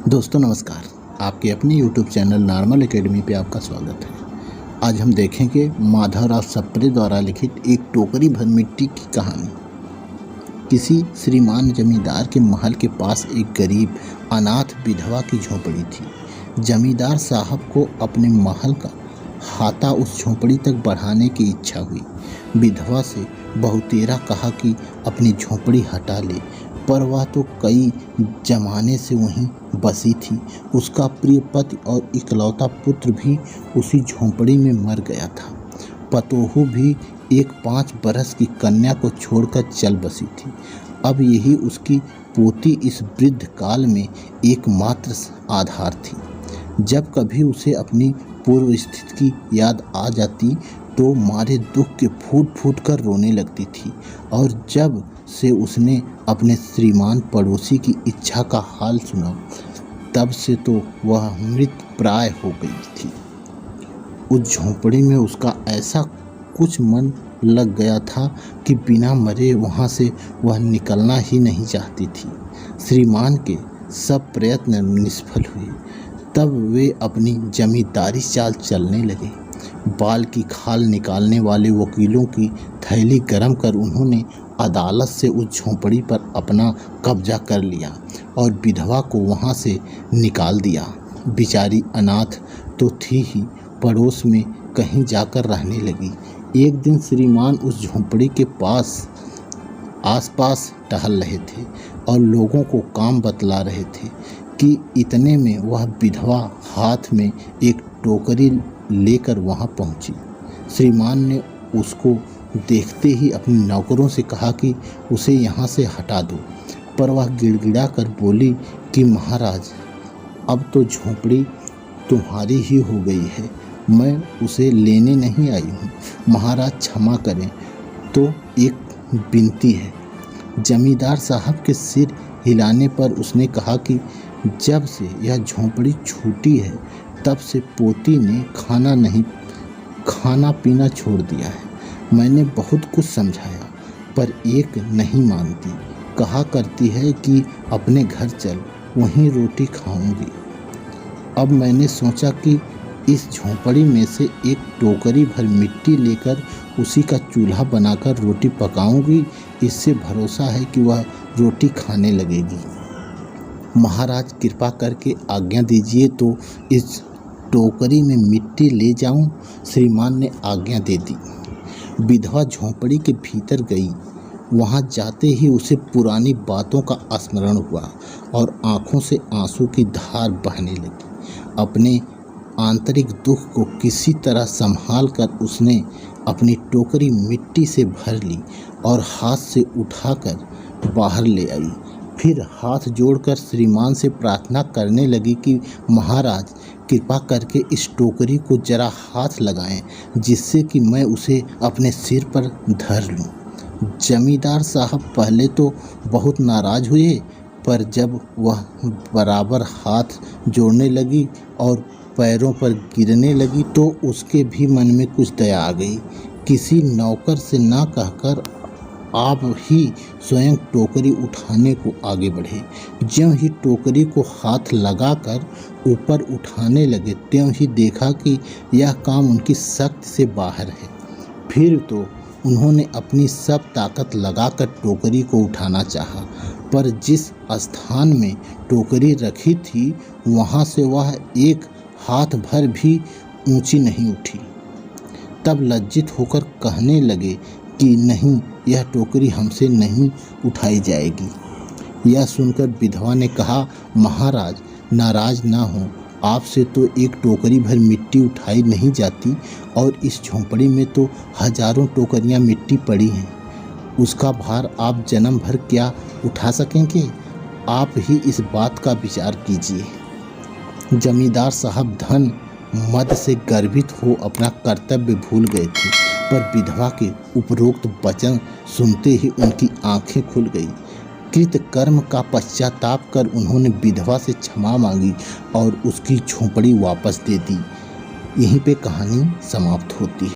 दोस्तों नमस्कार। आपके अपने YouTube चैनल नॉर्मल एकेडमी पे आपका स्वागत है। आज हम देखेंगे माधवराव सप्रे द्वारा लिखित एक टोकरी भर मिट्टी की कहानी। किसी श्रीमान जमींदार के महल के पास एक गरीब अनाथ विधवा की झोपड़ी थी। जमींदार साहब को अपने महल का हाथा उस झोपड़ी तक बढ़ाने की इच्छा हुई। विधवा से बहुतेरा कहा कि अपनी झोपड़ी हटा ले, पर वह तो कई जमाने से वहीं बसी थी। उसका प्रिय पति और इकलौता पुत्र भी उसी झोंपड़ी में मर गया था। पतोहू भी एक 5 बरस की कन्या को छोड़कर चल बसी थी। अब यही उसकी पोती इस वृद्ध काल में एकमात्र आधार थी। जब कभी उसे अपनी पूर्व स्थिति की याद आ जाती तो मारे दुख के फूट फूट कर रोने लगती थी, और जब से उसने अपने श्रीमान पड़ोसी की इच्छा का हाल सुना, तब से तो वह मृत प्राय हो गई थी। उस झोंपड़ी में उसका ऐसा कुछ मन लग गया था कि बिना मरे वहाँ से वह निकलना ही नहीं चाहती थी। श्रीमान के सब प्रयत्न निष्फल हुए। तब वे अपनी जमींदारी चाल चलने लगे। बाल की खाल निकालने वाले वकीलों की थैली गरम कर उन्होंने अदालत से उस झोंपड़ी पर अपना कब्जा कर लिया और विधवा को वहां से निकाल दिया। बेचारी अनाथ तो थी ही, पड़ोस में कहीं जाकर रहने लगी। एक दिन श्रीमान उस झोंपड़ी के आसपास टहल रहे थे और लोगों को काम बतला रहे थे कि इतने में वह विधवा हाथ में एक टोकरी लेकर वहां पहुंची। श्रीमान ने उसको देखते ही अपने नौकरों से कहा कि उसे यहाँ से हटा दो, पर वह गिड़गिड़ा कर बोली कि महाराज, अब तो झोंपड़ी तुम्हारी ही हो गई है, मैं उसे लेने नहीं आई हूँ। महाराज क्षमा करें, तो एक विनती है। जमींदार साहब के सिर हिलाने पर उसने कहा कि जब से यह झोंपड़ी छूटी है, तब से पोती ने खाना पीना छोड़ दिया है। मैंने बहुत कुछ समझाया, पर एक नहीं मानती। कहा करती है कि अपने घर चल, वहीं रोटी खाऊंगी। अब मैंने सोचा कि इस झोंपड़ी में से एक टोकरी भर मिट्टी लेकर उसी का चूल्हा बनाकर रोटी पकाऊंगी। इससे भरोसा है कि वह रोटी खाने लगेगी। महाराज कृपा करके आज्ञा दीजिए तो इस टोकरी में मिट्टी ले जाऊं। श्रीमान ने आज्ञा दे दी। विधवा झोंपड़ी के भीतर गई। वहां जाते ही उसे पुरानी बातों का स्मरण हुआ और आंखों से आंसू की धार बहने लगी। अपने आंतरिक दुख को किसी तरह संभाल कर उसने अपनी टोकरी मिट्टी से भर ली और हाथ से उठाकर बाहर ले आई। फिर हाथ जोड़कर श्रीमान से प्रार्थना करने लगी कि महाराज कृपा करके इस टोकरी को जरा हाथ लगाएं, जिससे कि मैं उसे अपने सिर पर धर लूं। जमींदार साहब पहले तो बहुत नाराज हुए, पर जब वह बराबर हाथ जोड़ने लगी और पैरों पर गिरने लगी तो उसके भी मन में कुछ दया आ गई। किसी नौकर से ना कहकर आप ही स्वयं टोकरी उठाने को आगे बढ़े। ज्यों ही टोकरी को हाथ लगाकर ऊपर उठाने लगे, त्यों ही देखा कि यह काम उनकी शक्ति से बाहर है। फिर तो उन्होंने अपनी सब ताकत लगाकर टोकरी को उठाना चाहा, पर जिस स्थान में टोकरी रखी थी वहां से वह एक हाथ भर भी ऊंची नहीं उठी। तब लज्जित होकर कहने लगे कि नहीं, यह टोकरी हमसे नहीं उठाई जाएगी। यह सुनकर विधवा ने कहा, महाराज नाराज ना हो, आपसे तो एक टोकरी भर मिट्टी उठाई नहीं जाती, और इस झोंपड़ी में तो हजारों टोकरियां मिट्टी पड़ी हैं। उसका भार आप जन्म भर क्या उठा सकेंगे? आप ही इस बात का विचार कीजिए। जमींदार साहब धन मद से गर्वित हो अपना कर्तव्य भूल गए थे, पर विधवा के उपरोक्त वचन सुनते ही उनकी आंखें खुल गई। कृत कर्म का पश्चाताप कर उन्होंने विधवा से क्षमा मांगी और उसकी झोंपड़ी वापस दे दी। यहीं पे कहानी समाप्त होती है।